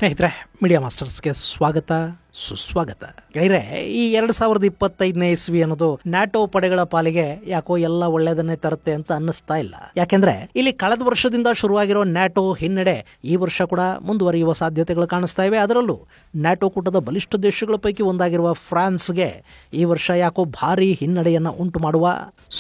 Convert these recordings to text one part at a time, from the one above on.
ಸ್ನೇಹಿತರೆ, ಮೀಡಿಯಾ ಮಾಸ್ಟರ್ಸ್ಗೆ ಸ್ವಾಗತ ಸುಸ್ವಾಗತ. ಗೆಳೆಯರೆ, ಈ 2025ನೇ ಇಸ್ವಿ ಅನ್ನೋದು ನ್ಯಾಟೋ ಪಡೆಗಳ ಪಾಲಿಗೆ ಯಾಕೋ ಎಲ್ಲ ಒಳ್ಳೆಯದನ್ನೇ ತರುತ್ತೆ ಅಂತ ಅನ್ನಿಸ್ತಾ ಇಲ್ಲ. ಯಾಕೆಂದ್ರೆ ಇಲ್ಲಿ ಕಳೆದ ವರ್ಷದಿಂದ ಶುರುವಾಗಿರೋ ನ್ಯಾಟೋ ಹಿನ್ನಡೆ ಈ ವರ್ಷ ಕೂಡ ಮುಂದುವರಿಯುವ ಸಾಧ್ಯತೆಗಳು ಕಾಣಿಸ್ತಾ ಇವೆ. ಅದರಲ್ಲೂ ನ್ಯಾಟೋ ಕೂಟದ ಬಲಿಷ್ಠ ದೇಶಗಳ ಪೈಕಿ ಒಂದಾಗಿರುವ ಫ್ರಾನ್ಸ್ಗೆ ಈ ವರ್ಷ ಯಾಕೋ ಭಾರಿ ಹಿನ್ನಡೆಯನ್ನ ಉಂಟು ಮಾಡುವ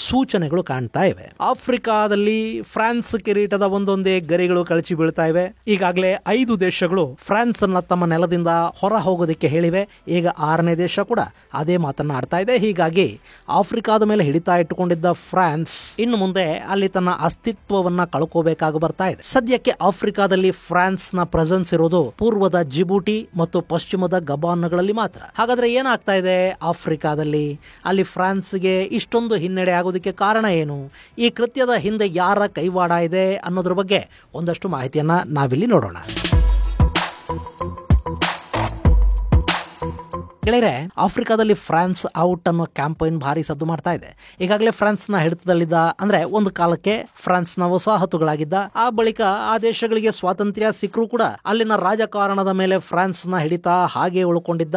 ಸೂಚನೆಗಳು ಕಾಣ್ತಾ ಇವೆ. ಆಫ್ರಿಕಾದಲ್ಲಿ ಫ್ರಾನ್ಸ್ ಕಿರೀಟದ ಒಂದೊಂದೇ ಗರಿಗಳು ಕಳಚಿ ಬೀಳ್ತಾ ಇವೆ. ಈಗಾಗಲೇ 5 ದೇಶಗಳು ಫ್ರಾನ್ಸ್ ಅನ್ನ ತಮ್ಮ ನೆಲದಿಂದ ಹೊರ ಹೋಗೋದಕ್ಕೆ ಹೇಳಿವೆ. ಈಗ 6ನೇ ದೇಶ ಕೂಡ ಅದೇ ಮಾತನ್ನ ಆಡ್ತಾ ಇದೆ. ಹೀಗಾಗಿ ಆಫ್ರಿಕಾದ ಮೇಲೆ ಹಿಡಿತಾ ಇಟ್ಟುಕೊಂಡಿದ್ದ ಫ್ರಾನ್ಸ್ ಇನ್ನು ಮುಂದೆ ಅಲ್ಲಿ ತನ್ನ ಅಸ್ತಿತ್ವವನ್ನ ಕಳ್ಕೋಬೇಕಾಗಿ ಬರ್ತಾ ಇದೆ. ಸದ್ಯಕ್ಕೆ ಆಫ್ರಿಕಾದಲ್ಲಿ ಫ್ರಾನ್ಸ್ ನ ಪ್ರೆಸೆನ್ಸ್ ಇರೋದು ಪೂರ್ವದ ಜಿಬೂಟಿ ಮತ್ತು ಪಶ್ಚಿಮದ ಗಬಾನ್ಗಳಲ್ಲಿ ಮಾತ್ರ. ಹಾಗಾದ್ರೆ ಏನಾಗ್ತಾ ಇದೆ ಆಫ್ರಿಕಾದಲ್ಲಿ? ಅಲ್ಲಿ ಫ್ರಾನ್ಸ್ಗೆ ಇಷ್ಟೊಂದು ಹಿನ್ನಡೆ ಆಗೋದಕ್ಕೆ ಕಾರಣ ಏನು? ಈ ಕೃತ್ಯದ ಹಿಂದೆ ಯಾರ ಕೈವಾಡ ಇದೆ ಅನ್ನೋದ್ರ ಬಗ್ಗೆ ಒಂದಷ್ಟು ಮಾಹಿತಿಯನ್ನ ನಾವಿಲ್ಲಿ ನೋಡೋಣ. ಗೆಳೆಯರೆ, ಆಫ್ರಿಕಾದಲ್ಲಿ ಫ್ರಾನ್ಸ್ ಔಟ್ ಅನ್ನೋ ಕ್ಯಾಂಪೈನ್ ಭಾರಿ ಸದ್ದು ಮಾಡ್ತಾ ಇದೆ. ಈಗಾಗಲೇ ಫ್ರಾನ್ಸ್ನ ಹಿಡಿತದಲ್ಲಿದ್ದ, ಅಂದ್ರೆ ಒಂದು ಕಾಲಕ್ಕೆ ಫ್ರಾನ್ಸ್ನ ವಸಾಹತುಗಳಾಗಿದ್ದ, ಆ ಬಳಿಕ ಆ ದೇಶಗಳಿಗೆ ಸ್ವಾತಂತ್ರ್ಯ ಸಿಕ್ಕರೂ ಕೂಡ ಅಲ್ಲಿನ ರಾಜಕಾರಣದ ಮೇಲೆ ಫ್ರಾನ್ಸ್ನ ಹಿಡಿತ ಹಾಗೆ ಉಳ್ಕೊಂಡಿದ್ದ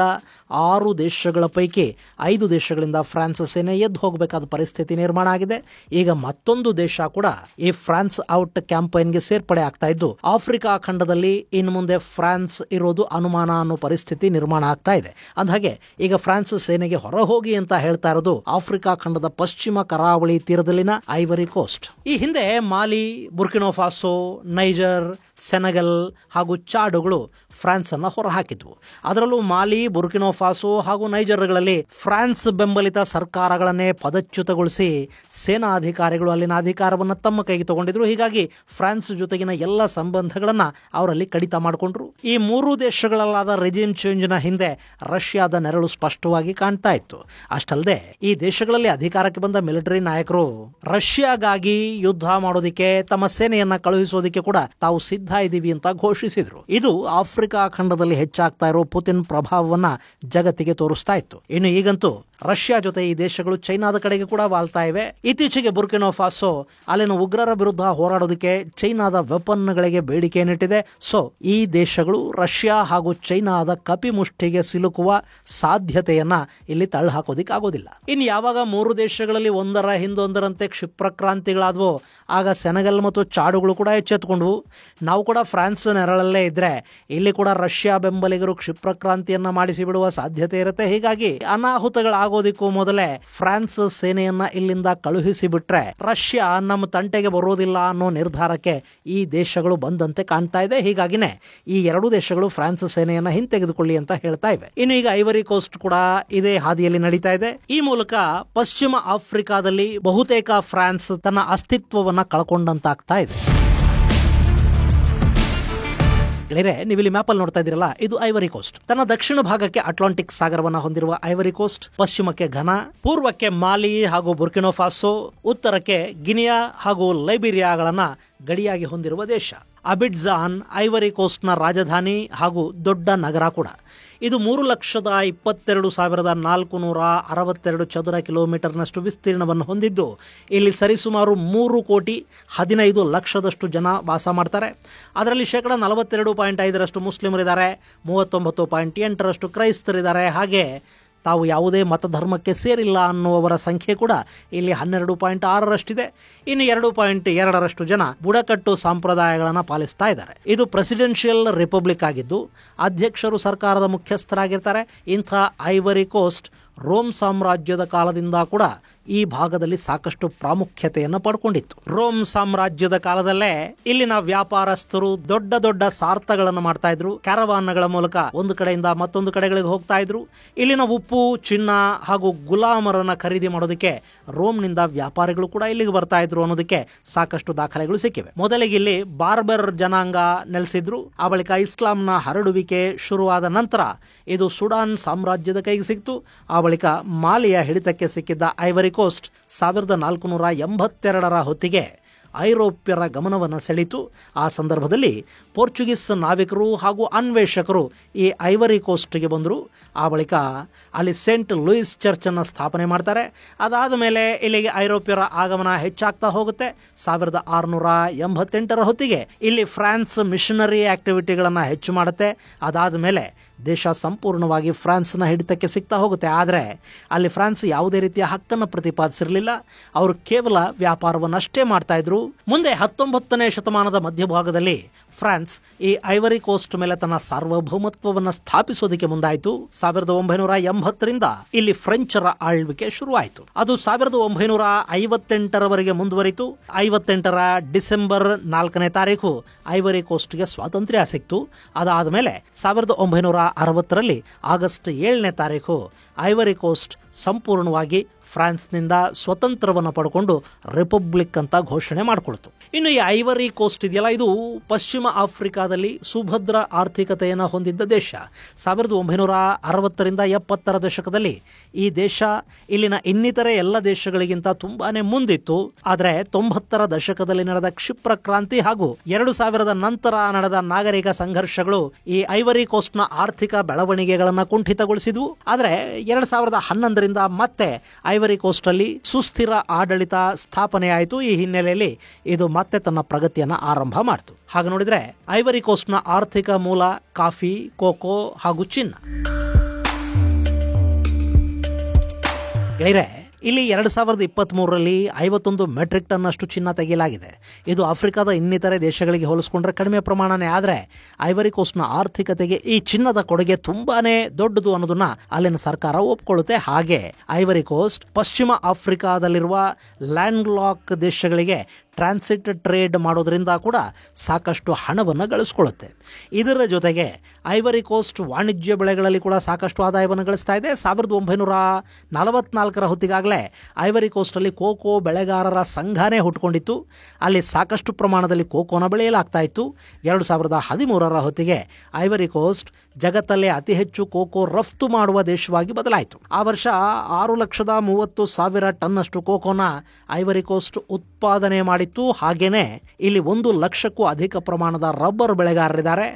6 ದೇಶಗಳ ಪೈಕಿ 5 ದೇಶಗಳಿಂದ ಫ್ರಾನ್ಸ್ ಸೇನೆ ಎದ್ದು ಹೋಗಬೇಕಾದ ಪರಿಸ್ಥಿತಿ ನಿರ್ಮಾಣ ಆಗಿದೆ. ಈಗ ಮತ್ತೊಂದು ದೇಶ ಕೂಡ ಈ ಫ್ರಾನ್ಸ್ ಔಟ್ ಕ್ಯಾಂಪೈನ್ಗೆ ಸೇರ್ಪಡೆ ಆಗ್ತಾ ಇದ್ದು, ಆಫ್ರಿಕಾ ಖಂಡದಲ್ಲಿ ಇನ್ನು ಮುಂದೆ ಫ್ರಾನ್ಸ್ ಇರೋದು ಅನುಮಾನ ಅನ್ನೋ ಪರಿಸ್ಥಿತಿ ನಿರ್ಮಾಣ ಆಗ್ತಾ ಇದೆ. ಅಂದಹಾಗೆ ಈಗ ಫ್ರಾನ್ಸ್ ಸೇನೆಗೆ ಹೊರ ಹೋಗಿ ಅಂತ ಹೇಳ್ತಾ ಇರೋದು ಆಫ್ರಿಕಾ ಖಂಡದ ಪಶ್ಚಿಮ ಕರಾವಳಿ ತೀರದಲ್ಲಿನ ಐವರಿ ಕೋಸ್ಟ್. ಈ ಹಿಂದೆ Mali, Burkina Faso, Niger, Senegal ಹಾಗೂ ಚಾಡುಗಳು ಫ್ರಾನ್ಸ್ ಅನ್ನ ಹೊರಹಾಕಿದ್ವು. ಅದರಲ್ಲೂ ಮಾಲಿ, ಬುರ್ಕಿನೋ ಫಾಸೋ ಹಾಗೂ ನೈಜರ್ಗಳಲ್ಲಿ ಫ್ರಾನ್ಸ್ ಬೆಂಬಲಿತ ಸರ್ಕಾರಗಳನ್ನೇ ಪದಚ್ಯುತಗೊಳಿಸಿ ಸೇನಾ ಅಧಿಕಾರಿಗಳು ಅಲ್ಲಿನ ಅಧಿಕಾರವನ್ನು ತಮ್ಮ ಕೈಗೆ ತಗೊಂಡಿದ್ರು. ಹೀಗಾಗಿ ಫ್ರಾನ್ಸ್ ಜೊತೆಗಿನ ಎಲ್ಲ ಸಂಬಂಧಗಳನ್ನ ಅವರಲ್ಲಿ ಕಡಿತ ಮಾಡಿಕೊಂಡ್ರು. ಈ 3 ದೇಶಗಳಲ್ಲಾದ ರೆಜಿಮ್ ಚೇಂಜ್ ನ ಹಿಂದೆ ರಷ್ಯಾದ ನೆರಳು ಸ್ಪಷ್ಟವಾಗಿ ಕಾಣ್ತಾ ಇತ್ತು. ಅಷ್ಟಲ್ಲದೆ ಈ ದೇಶಗಳಲ್ಲಿ ಅಧಿಕಾರಕ್ಕೆ ಬಂದ ಮಿಲಿಟರಿ ನಾಯಕರು ರಷ್ಯಾಗಾಗಿ ಯುದ್ಧ ಮಾಡೋದಿಕ್ಕೆ ತಮ್ಮ ಸೇನೆಯನ್ನ ಕಳುಹಿಸೋದಿಕ್ಕೆ ಕೂಡ ತಾವು ಸಿದ್ಧ ಇದ್ದೀವಿ ಅಂತ ಘೋಷಿಸಿದ್ರು. ಇದು ಆಫ್ರಿಕಾ ಖಂಡದಲ್ಲಿ ಹೆಚ್ಚಾಗ್ತಾ ಇರೋ ಪುತಿನ್ ಪ್ರಭಾವವನ್ನ ಜಗತ್ತಿಗೆ ತೋರಿಸ್ತಾ ಇತ್ತು. ಇನ್ನು ಈಗಂತೂ ರಷ್ಯಾ ಜೊತೆ ಈ ದೇಶಗಳು ಚೈನಾದ ಕಡೆಗೆ ಕೂಡ ವಾಲ್ತಾ ಇವೆ. ಇತ್ತೀಚೆಗೆ ಬುರ್ಕಿನೋ ಫಾಸೋ ಅಲ್ಲಿನ ಉಗ್ರರ ವಿರುದ್ಧ ಹೋರಾಡೋದಕ್ಕೆ ಚೈನಾದ ವೆಪನ್ಗಳಿಗೆ ಬೇಡಿಕೆಯನ್ನಿಟ್ಟಿದೆ. ಸೊ ಈ ದೇಶಗಳು ರಷ್ಯಾ ಹಾಗೂ ಚೈನಾದ ಕಪಿಮುಷ್ಟಿಗೆ ಸಿಲುಕುವ ಸಾಧ್ಯತೆಯನ್ನ ಇಲ್ಲಿ ತಳ್ಳಿ ಹಾಕೋದಿಕ್ ಆಗೋದಿಲ್ಲ. ಇನ್ನು ಯಾವಾಗ 3 ದೇಶಗಳಲ್ಲಿ ಒಂದರ ಹಿಂದೊಂದರಂತೆ ಕ್ಷಿಪ್ರಕ್ರಾಂತಿಗಳಾದವೋ ಆಗ ಸೆನೆಗಲ್ ಮತ್ತು ಚಾಡುಗಳು ಕೂಡ ಎಚ್ಚೆತ್ತುಕೊಂಡ್ವು. ನಾವು ಕೂಡ ಫ್ರಾನ್ಸ್ ನೆರಳಲ್ಲೇ ಇದ್ರೆ ಇಲ್ಲಿ ಕೂಡ ರಷ್ಯಾ ಬೆಂಬಲಿಗರು ಕ್ಷಿಪ್ರಕ್ರಾಂತಿಯನ್ನ ಮಾಡಿಸಿ ಬಿಡುವ ಸಾಧ್ಯತೆ ಇರುತ್ತೆ. ಹೀಗಾಗಿ ಅನಾಹುತಗಳಾಗೋದಿಕ್ಕೂ ಮೊದಲೇ ಫ್ರಾನ್ಸ್ ಸೇನೆಯನ್ನ ಇಲ್ಲಿಂದ ಕಳುಹಿಸಿ ಬಿಟ್ರೆ ರಷ್ಯಾ ನಮ್ಮ ತಂಟೆಗೆ ಬರೋದಿಲ್ಲ ಅನ್ನೋ ನಿರ್ಧಾರಕ್ಕೆ ಈ ದೇಶಗಳು ಬಂದಂತೆ ಕಾಣ್ತಾ ಇದೆ. ಹೀಗಾಗಿನೇ ಈ 2 ದೇಶಗಳು ಫ್ರಾನ್ಸ್ ಸೇನೆಯನ್ನ ಹಿಂತೆಗೆದುಕೊಳ್ಳಿ ಅಂತ ಹೇಳ್ತಾ ಇವೆ. ಇನ್ನು ಈಗ ಐವರಿ ಕೋಸ್ಟ್ ಕೂಡ ಇದೇ ಹಾದಿಯಲ್ಲಿ ನಡೀತಾ ಇದೆ. ಈ ಮೂಲಕ ಪಶ್ಚಿಮ ಆಫ್ರಿಕಾದಲ್ಲಿ ಬಹುತೇಕ ಫ್ರಾನ್ಸ್ ತನ್ನ ಅಸ್ತಿತ್ವವನ್ನ ಕಳ್ಕೊಂಡಂತಾಗ್ತಾ ಇದೆ. ನೀವು ಇಲ್ಲಿ ಮ್ಯಾಪ್ ಅಲ್ಲಿ ನೋಡ್ತಾ ಇದ್ದೀರಲ್ಲ, ಇದು ಐವರಿ ಕೋಸ್ಟ್. ತನ್ನ ದಕ್ಷಿಣ ಭಾಗಕ್ಕೆ ಅಟ್ಲಾಂಟಿಕ್ ಸಾಗರವನ್ನ ಹೊಂದಿರುವ ಐವರಿ ಕೋಸ್ಟ್, ಪಶ್ಚಿಮಕ್ಕೆ ಘನ, ಪೂರ್ವಕ್ಕೆ ಮಾಲಿ ಹಾಗೂ ಬುರ್ಕಿನೋ ಫಾಸೋ, ಉತ್ತರಕ್ಕೆ ಗಿನಿಯಾ ಹಾಗೂ ಲೈಬೀರಿಯಾಗಳನ್ನ ಗಡಿಯಾಗಿ ಹೊಂದಿರುವ ದೇಶ. ಅಬಿಡ್ಜಾನ್ ಐವರಿ ಕೋಸ್ಟ್ನ ರಾಜಧಾನಿ ಹಾಗೂ ದೊಡ್ಡ ನಗರ ಕೂಡ. ಇದು 3,22,462 ಚದುರ ಕಿಲೋಮೀಟರ್ನಷ್ಟು ವಿಸ್ತೀರ್ಣವನ್ನು ಹೊಂದಿದ್ದು, ಇಲ್ಲಿ ಸರಿಸುಮಾರು 3,15,00,000 ಜನ ವಾಸ ಮಾಡ್ತಾರೆ. ಅದರಲ್ಲಿ 42.5% ಮುಸ್ಲಿಮರಿದ್ದಾರೆ, 39.8% ಕ್ರೈಸ್ತರಿದ್ದಾರೆ. ಹಾಗೆ ತಾವು ಯಾವುದೇ ಮತಧರ್ಮಕ್ಕೆ ಸೇರಿಲ್ಲ ಅನ್ನುವವರ ಸಂಖ್ಯೆ ಕೂಡ ಇಲ್ಲಿ 12.6ರಷ್ಟಿದೆ. ಇನ್ನು 2.2ರಷ್ಟು ಜನ ಬುಡಕಟ್ಟು ಸಂಪ್ರದಾಯಗಳನ್ನು ಪಾಲಿಸ್ತಾ ಇದ್ದಾರೆ. ಇದು ಪ್ರೆಸಿಡೆನ್ಷಿಯಲ್ ರಿಪಬ್ಲಿಕ್ ಆಗಿದ್ದು ಅಧ್ಯಕ್ಷರು ಸರ್ಕಾರದ ಮುಖ್ಯಸ್ಥರಾಗಿರ್ತಾರೆ. ಇಂಥ ಐವರಿ ಕೋಸ್ಟ್ ರೋಮ್ ಸಾಮ್ರಾಜ್ಯದ ಕಾಲದಿಂದ ಕೂಡ ಈ ಭಾಗದಲ್ಲಿ ಸಾಕಷ್ಟು ಪ್ರಾಮುಖ್ಯತೆಯನ್ನು ಪಡ್ಕೊಂಡಿತ್ತು. ರೋಮ್ ಸಾಮ್ರಾಜ್ಯದ ಕಾಲದಲ್ಲೇ ಇಲ್ಲಿನ ವ್ಯಾಪಾರಸ್ಥರು ದೊಡ್ಡ ದೊಡ್ಡ ಸಾರ್ಥಗಳನ್ನು ಮಾಡ್ತಾ ಇದ್ರು. ಕ್ಯಾರವಾನ್ಗಳ ಮೂಲಕ ಒಂದು ಕಡೆಯಿಂದ ಮತ್ತೊಂದು ಕಡೆಗಳಿಗೆ ಹೋಗ್ತಾ ಇದ್ರು. ಇಲ್ಲಿನ ಉಪ್ಪು, ಚಿನ್ನ ಹಾಗೂ ಗುಲಾಮರನ್ನ ಖರೀದಿ ಮಾಡೋದಕ್ಕೆ ರೋಮ್ನಿಂದ ವ್ಯಾಪಾರಿಗಳು ಕೂಡ ಇಲ್ಲಿಗೆ ಬರ್ತಾ ಇದ್ರು ಅನ್ನೋದಕ್ಕೆ ಸಾಕಷ್ಟು ದಾಖಲೆಗಳು ಸಿಕ್ಕಿವೆ. ಮೊದಲಿಗೆ ಇಲ್ಲಿ ಬಾರ್ಬರ್ ಜನಾಂಗ ನೆಲೆಸಿದ್ರು. ಆ ಬಳಿಕ ಇಸ್ಲಾಂನ ಹರಡುವಿಕೆ ಶುರುವಾದ ನಂತರ ಇದು ಸುಡಾನ್ ಸಾಮ್ರಾಜ್ಯದ ಕೈಗೆ ಸಿಕ್ತು. ಆ ಬಳಿಕ ಮಾಲಿಯ ಹಿಡಿತಕ್ಕೆ ಸಿಕ್ಕಿದ್ದ ಐವರಿ ಕೋಸ್ಟ್ 1482ರ ಹೊತ್ತಿಗೆ ಐರೋಪ್ಯರ ಗಮನವನ್ನು ಸೆಳೀತು. ಆ ಸಂದರ್ಭದಲ್ಲಿ ಪೋರ್ಚುಗೀಸ್ ನಾವಿಕರು ಹಾಗೂ ಅನ್ವೇಷಕರು ಈ ಐವರಿ ಕೋಸ್ಟ್ಗೆ ಬಂದರು. ಆ ಬಳಿಕ ಅಲ್ಲಿ ಸೇಂಟ್ ಲೂಯಿಸ್ ಚರ್ಚನ್ನು ಸ್ಥಾಪನೆ ಮಾಡ್ತಾರೆ. ಅದಾದ ಮೇಲೆ ಇಲ್ಲಿಗೆ ಐರೋಪ್ಯರ ಆಗಮನ ಹೆಚ್ಚಾಗ್ತಾ ಹೋಗುತ್ತೆ. 1688 ಹೊತ್ತಿಗೆ ಇಲ್ಲಿ ಫ್ರಾನ್ಸ್ ಮಿಷನರಿ ಆಕ್ಟಿವಿಟಿಗಳನ್ನು ಹೆಚ್ಚು ಮಾಡುತ್ತೆ. ಅದಾದ ಮೇಲೆ ದೇಶ ಸಂಪೂರ್ಣವಾಗಿ ಫ್ರಾನ್ಸ್ನ ಹಿಡಿತಕ್ಕೆ ಸಿಗ್ತಾ ಹೋಗುತ್ತೆ. ಆದರೆ ಅಲ್ಲಿ ಫ್ರಾನ್ಸ್ ಯಾವುದೇ ರೀತಿಯ ಹಕ್ಕನ್ನು ಪ್ರತಿಪಾದಿಸಿರಲಿಲ್ಲ. ಅವರು ಕೇವಲ ವ್ಯಾಪಾರವನ್ನಷ್ಟೇ ಮಾಡ್ತಾ ಇದ್ರು. ಮುಂದೆ 19ನೇ ಶತಮಾನದ ಮಧ್ಯಭಾಗದಲ್ಲಿ ಫ್ರಾನ್ಸ್ ಈ ಐವರಿ ಕೋಸ್ಟ್ ಮೇಲೆ ತನ್ನ ಸಾರ್ವಭೌಮತ್ವವನ್ನು ಸ್ಥಾಪಿಸೋದಕ್ಕೆ ಮುಂದಾಯಿತು. 1980ರಿಂದ ಇಲ್ಲಿ ಫ್ರೆಂಚರ ಆಳ್ವಿಕೆ ಶುರುವಾಯಿತು. ಅದು 1958ರವರೆಗೆ ಮುಂದುವರಿತು. 58ರ ಡಿಸೆಂಬರ್ 4ನೇ ತಾರೀಕು ಐವರಿ ಕೋಸ್ಟ್ಗೆ ಸ್ವಾತಂತ್ರ್ಯ ಸಿಕ್ತು. ಅದಾದ ಮೇಲೆ 1960ರಲ್ಲಿ ಆಗಸ್ಟ್ 7ನೇ ತಾರೀಕು ಐವರಿ ಕೋಸ್ಟ್ ಸಂಪೂರ್ಣವಾಗಿ ಫ್ರಾನ್ಸ್ನಿಂದ ಸ್ವತಂತ್ರವನ್ನು ಪಡ್ಕೊಂಡು ರಿಪಬ್ಲಿಕ್ ಅಂತ ಘೋಷಣೆ ಮಾಡಿಕೊಳ್ತು. ಇನ್ನು ಈ ಐವರಿ ಕೋಸ್ಟ್ ಇದೆಯಲ್ಲ, ಇದು ಪಶ್ಚಿಮ ಆಫ್ರಿಕಾದಲ್ಲಿ ಸುಭದ್ರ ಆರ್ಥಿಕತೆಯನ್ನು ಹೊಂದಿದ್ದ ದೇಶ. 1960ರಿಂದ 70ರ ದಶಕದಲ್ಲಿ ಈ ದೇಶ ಇಲ್ಲಿನ ಇನ್ನಿತರೆ ಎಲ್ಲ ದೇಶಗಳಿಗಿಂತ ತುಂಬಾನೇ ಮುಂದಿತ್ತು. ಆದರೆ 90ರ ದಶಕದಲ್ಲಿ ನಡೆದ ಕ್ಷಿಪ್ರ ಕ್ರಾಂತಿ ಹಾಗೂ 2000ದ ನಂತರ ನಡೆದ ನಾಗರಿಕ ಸಂಘರ್ಷಗಳು ಈ ಐವರಿ ಕೋಸ್ಟ್ನ ಆರ್ಥಿಕ ಬೆಳವಣಿಗೆಗಳನ್ನು ಕುಂಠಿತಗೊಳಿಸಿದ್ವು. ಆದರೆ 2011ರಿಂದ ಮತ್ತೆ ಐವರಿ ಕೋಸ್ಟ್ ಅಲ್ಲಿ ಸುಸ್ಥಿರ ಆಡಳಿತ ಸ್ಥಾಪನೆಯಾಯಿತು. ಈ ಹಿನ್ನೆಲೆಯಲ್ಲಿ ಇದು ಮತ್ತೆ ತನ್ನ ಪ್ರಗತಿಯನ್ನು ಆರಂಭ ಮಾಡಿತು. ಹಾಗೆ ನೋಡಿದ್ರೆ ಐವರಿ ಕೋಸ್ಟ್ನ ಆರ್ಥಿಕ ಮೂಲ ಕಾಫಿ, ಕೋಕೋ ಹಾಗೂ ಚಿನ್ನ. ಗೆಳೆಯರೆ, ಇಲ್ಲಿ 2023ರಲ್ಲಿ 51 ಮೆಟ್ರಿಕ್ ಟನ್ ಅಷ್ಟು ಚಿನ್ನ ತೆಗೆಯಲಾಗಿದೆ. ಇದು ಆಫ್ರಿಕಾದ ಇನ್ನಿತರೆ ದೇಶಗಳಿಗೆ ಹೋಲಿಸಿಕೊಂಡ್ರೆ ಕಡಿಮೆ ಪ್ರಮಾಣನೇ. ಆದರೆ ಐವರಿ ಕೋಸ್ಟ್ನ ಆರ್ಥಿಕತೆಗೆ ಈ ಚಿನ್ನದ ಕೊಡುಗೆ ತುಂಬಾನೇ ದೊಡ್ಡದು ಅನ್ನೋದನ್ನ ಅಲ್ಲಿನ ಸರ್ಕಾರ ಒಪ್ಕೊಳ್ಳುತ್ತೆ. ಹಾಗೆ ಐವರಿ ಕೋಸ್ಟ್ ಪಶ್ಚಿಮ ಆಫ್ರಿಕಾದಲ್ಲಿರುವ ಲ್ಯಾಂಡ್ ಲಾಕ್ ದೇಶಗಳಿಗೆ ಟ್ರಾನ್ಸಿಟ್ ಟ್ರೇಡ್ ಮಾಡೋದ್ರಿಂದ ಕೂಡ ಸಾಕಷ್ಟು ಹಣವನ್ನು ಗಳಿಸ್ಕೊಳ್ಳುತ್ತೆ. ಇದರ ಜೊತೆಗೆ ಐವರಿ ಕೋಸ್ಟ್ ವಾಣಿಜ್ಯ ಬೆಳೆಗಳಲ್ಲಿ ಕೂಡ ಸಾಕಷ್ಟು ಆದಾಯವನ್ನು ಗಳಿಸ್ತಾ ಇದೆ. 1944ರ ಹೊತ್ತಿಗಾಗಲೇ ಐವರಿ ಕೋಸ್ಟಲ್ಲಿ ಕೋಕೋ ಬೆಳೆಗಾರರ ಸಂಘನೇ ಹುಟ್ಟುಕೊಂಡಿತ್ತು. ಅಲ್ಲಿ ಸಾಕಷ್ಟು ಪ್ರಮಾಣದಲ್ಲಿ ಕೋಕೋನ ಬೆಳೆಯಲಾಗ್ತಾ ಇತ್ತು. 2013ರ ಹೊತ್ತಿಗೆ ಐವರಿ ಕೋಸ್ಟ್ ಜಗತ್ತಲ್ಲೇ ಅತಿ ಹೆಚ್ಚು ಕೋಕೋ ರಫ್ತು ಮಾಡುವ ದೇಶವಾಗಿ ಬದಲಾಯಿತು. ಆ ವರ್ಷ 6,30,000 ಟನ್ ಅಷ್ಟು ಕೋಕೋನ ಐವರಿ ಕೋಸ್ಟ್ ಉತ್ಪಾದನೆ ಮಾಡಿತ್ತು. ಹಾಗೇನೆ ಇಲ್ಲಿ 1 ಲಕ್ಷಕ್ಕೂ ಅಧಿಕ ಪ್ರಮಾಣದ ರಬ್ಬರ್ ಬೆಳೆಗಾರರಿದ್ದಾರೆ.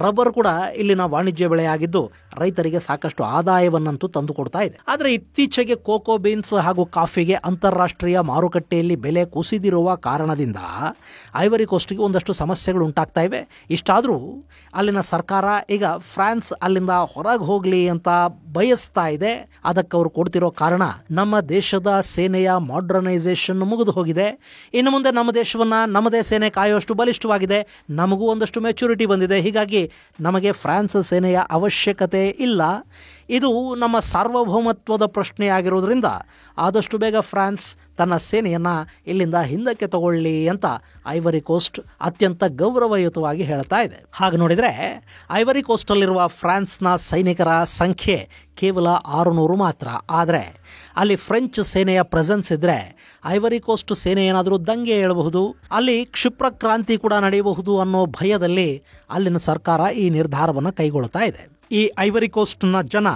ರಬ್ಬರ್ ಕೂಡ ಇಲ್ಲಿನ ವಾಣಿಜ್ಯ ಬೆಳೆಯಾಗಿದ್ದು ರೈತರಿಗೆ ಸಾಕಷ್ಟು ಆದಾಯವನ್ನಂತೂ ತಂದುಕೊಡ್ತಾ ಇದೆ. ಆದರೆ ಇತ್ತೀಚೆಗೆ ಕೋಕೋ ಬೀನ್ಸ್ ಹಾಗೂ ಕಾಫಿಗೆ ಅಂತಾರಾಷ್ಟ್ರೀಯ ಮಾರುಕಟ್ಟೆಯಲ್ಲಿ ಬೆಲೆ ಕುಸಿದಿರುವ ಕಾರಣದಿಂದ ಐವರಿ ಕೋಸ್ಟ್ಗೆ ಒಂದಷ್ಟು ಸಮಸ್ಯೆಗಳು ಉಂಟಾಗ್ತಾ ಇವೆ. ಇಷ್ಟಾದರೂ ಅಲ್ಲಿನ ಸರ್ಕಾರ ಈಗ ಫ್ರಾನ್ಸ್ ಅಲ್ಲಿಂದ ಹೊರಗೆ ಹೋಗಲಿ ಅಂತ ಬಯಸ್ತಾ ಇದೆ. ಅದಕ್ಕೆ ಅವರು ಕೊಡ್ತಿರೋ ಕಾರಣ ನಮ್ಮ ದೇಶದ ಸೇನೆಯ ಮಾಡರ್ನೈಸೇಷನ್ ಮುಗಿದು ಹೋಗಿದೆ. ಇನ್ನು ಮುಂದೆ ನಮ್ಮ ದೇಶವನ್ನ ನಮ್ಮದೇ ಸೇನೆ ಕಾಯುವಷ್ಟು ಬಲಿಷ್ಠವಾಗಿದೆ. ನಮಗೂ ಒಂದಷ್ಟು ಮೆಚುರಿಟಿ ಬಂದಿದೆ. ಹೀಗಾಗಿ ನಮಗೆ ಫ್ರಾನ್ಸ್ ಸೇನೆಯ ಅವಶ್ಯಕತೆ ಇಲ್ಲ. ಇದು ನಮ್ಮ ಸಾರ್ವಭೌಮತ್ವದ ಪ್ರಶ್ನೆಯಾಗಿರೋದ್ರಿಂದ ಆದಷ್ಟು ಬೇಗ ಫ್ರಾನ್ಸ್ ತನ್ನ ಸೇನೆಯನ್ನು ಇಲ್ಲಿಂದ ಹಿಂದಕ್ಕೆ ತಗೊಳ್ಳಿ ಅಂತ ಐವರಿ ಕೋಸ್ಟ್ ಅತ್ಯಂತ ಗೌರವಯುತವಾಗಿ ಹೇಳ್ತಾ ಇದೆ. ಹಾಗೆ ನೋಡಿದರೆ ಐವರಿ ಕೋಸ್ಟಲ್ಲಿರುವ ಫ್ರಾನ್ಸ್ನ ಸೈನಿಕರ ಸಂಖ್ಯೆ ಕೇವಲ 600 ಮಾತ್ರ. ಆದರೆ ಅಲ್ಲಿ ಫ್ರೆಂಚ್ ಸೇನೆಯ ಪ್ರೆಸೆನ್ಸ್ ಇದ್ರೆ ಐವರಿ ಕೋಸ್ಟ್ ಸೇನೆ ಏನಾದರೂ ದಂಗೆ ಏಳಬಹುದು, ಅಲ್ಲಿ ಕ್ಷಿಪ್ರ ಕ್ರಾಂತಿ ಕೂಡ ನಡೆಯಬಹುದು ಅನ್ನೋ ಭಯದಲ್ಲಿ ಅಲ್ಲಿನ ಸರ್ಕಾರ ಈ ನಿರ್ಧಾರವನ್ನು ಕೈಗೊಳ್ತಾ ಇದೆ. ಈ ಐವರಿ ಕೋಸ್ಟ್ನ ಜನ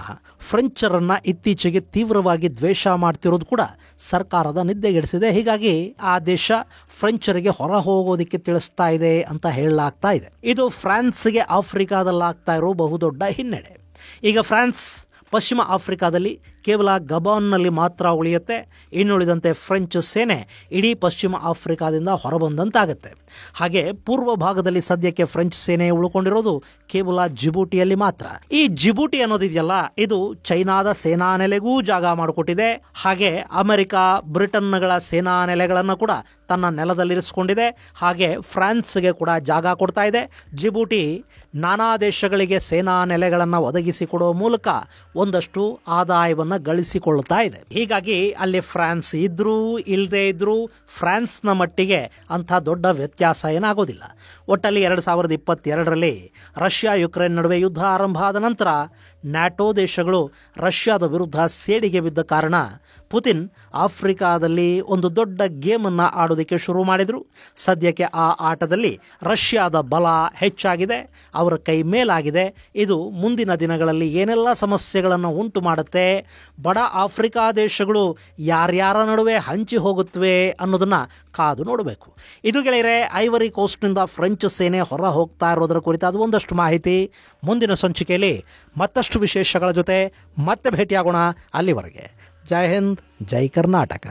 ಫ್ರೆಂಚರನ್ನ ಇತ್ತೀಚೆಗೆ ತೀವ್ರವಾಗಿ ದ್ವೇಷ ಮಾಡ್ತಿರೋದು ಕೂಡ ಸರ್ಕಾರದ ನಿದ್ದೆಗೆಡಿಸಿದೆ. ಹೀಗಾಗಿ ಆ ದೇಶ ಫ್ರೆಂಚರಿಗೆ ಹೊರ ಹೋಗೋದಕ್ಕೆ ತಿಳಿಸ್ತಾ ಇದೆ ಅಂತ ಹೇಳಲಾಗ್ತಾ ಇದೆ. ಇದು ಫ್ರಾನ್ಸ್ಗೆ ಆಫ್ರಿಕಾದಲ್ಲಾಗ್ತಾ ಇರೋ ಬಹುದೊಡ್ಡ ಹಿನ್ನಡೆ. ಈಗ ಫ್ರಾನ್ಸ್ ಪಶ್ಚಿಮ ಆಫ್ರಿಕಾದಲ್ಲಿ ಕೇವಲ ಗಬಾನ್ನಲ್ಲಿ ಮಾತ್ರ ಉಳಿಯುತ್ತೆ. ಇನ್ನುಳಿದಂತೆ ಫ್ರೆಂಚ್ ಸೇನೆ ಇಡೀ ಪಶ್ಚಿಮ ಆಫ್ರಿಕಾದಿಂದ ಹೊರಬಂದಂತಾಗುತ್ತೆ. ಹಾಗೆ ಪೂರ್ವ ಭಾಗದಲ್ಲಿ ಸದ್ಯಕ್ಕೆ ಫ್ರೆಂಚ್ ಸೇನೆ ಉಳ್ಕೊಂಡಿರೋದು ಕೇವಲ ಜಿಬೂಟಿಯಲ್ಲಿ ಮಾತ್ರ. ಈ ಜಿಬೂಟಿ ಅನ್ನೋದಿದೆಯಲ್ಲ, ಇದು ಚೈನಾದ ಸೇನಾ ನೆಲೆಗೂ ಜಾಗ ಮಾಡಿಕೊಟ್ಟಿದೆ. ಹಾಗೆ ಅಮೆರಿಕ, ಬ್ರಿಟನ್ಗಳ ಸೇನಾ ನೆಲೆಗಳನ್ನು ಕೂಡ ತನ್ನ ನೆಲದಲ್ಲಿರಿಸಿಕೊಂಡಿದೆ. ಹಾಗೆ ಫ್ರಾನ್ಸ್ಗೆ ಕೂಡ ಜಾಗ ಕೊಡ್ತಾ ಇದೆ. ಜಿಬೂಟಿ ನಾನಾ ದೇಶಗಳಿಗೆ ಸೇನಾ ನೆಲೆಗಳನ್ನು ಒದಗಿಸಿಕೊಡುವ ಮೂಲಕ ಒಂದಷ್ಟು ಆದಾಯವನ್ನು ಗಳಿಸಿಕೊಳ್ಳುತ್ತಾ ಇದೆ. ಹೀಗಾಗಿ ಅಲ್ಲಿ ಫ್ರಾನ್ಸ್ ಇದ್ರೂ ಇಲ್ಲದೆ ಇದ್ರೂ ಫ್ರಾನ್ಸ್ನ ಮಟ್ಟಿಗೆ ಅಂಥ ದೊಡ್ಡ ವ್ಯತ್ಯಾಸ ಏನಾಗೋದಿಲ್ಲ. ಒಟ್ಟಲ್ಲಿ 2022ರಲ್ಲಿ ರಷ್ಯಾ ಯುಕ್ರೇನ್ ನಡುವೆ ಯುದ್ಧ ಆರಂಭ ಆದ ನಂತರ ನ್ಯಾಟೋ ದೇಶಗಳು ರಷ್ಯಾದ ವಿರುದ್ಧ ಸೇಡಿಗೆ ಬಿದ್ದ ಕಾರಣ ಪುತಿನ್ ಆಫ್ರಿಕಾದಲ್ಲಿ ಒಂದು ದೊಡ್ಡ ಗೇಮ್ ಅನ್ನ ಆಡೋದಕ್ಕೆ ಶುರು ಮಾಡಿದ್ರು. ಸದ್ಯಕ್ಕೆ ಆ ಆಟದಲ್ಲಿ ರಷ್ಯಾದ ಬಲ ಹೆಚ್ಚಾಗಿದೆ, ಅವರ ಕೈ ಮೇಲಾಗಿದೆ. ಇದು ಮುಂದಿನ ದಿನಗಳಲ್ಲಿ ಏನೆಲ್ಲ ಸಮಸ್ಯೆಗಳನ್ನು ಉಂಟು ಮಾಡುತ್ತೆ ಬಡ ಆಫ್ರಿಕಾ ದೇಶಗಳು ಯಾರ್ಯಾರ ನಡುವೆ ಹಂಚಿ ಹೋಗುತ್ತವೆ ಅನ್ನೋದನ್ನು ಕಾದು ನೋಡಬೇಕು. ಇದು ಗೆಳೆಯರೆ, ಐವರಿ ಕೋಸ್ಟ್ನಿಂದ ಫ್ರೆಂಚ್ ಸೇನೆ ಹೊರ ಹೋಗ್ತಾ ಇರೋದರ ಕುರಿತಾದ ಒಂದಷ್ಟು ಮಾಹಿತಿ. ಮುಂದಿನ ಸಂಚಿಕೆಯಲ್ಲಿ ಮತ್ತಷ್ಟು ವಿಶೇಷಗಳ ಜೊತೆ ಮತ್ತೆ ಭೇಟಿಯಾಗೋಣ. ಅಲ್ಲಿವರೆಗೆ ಜೈ ಹಿಂದ್, ಜೈ ಕರ್ನಾಟಕ.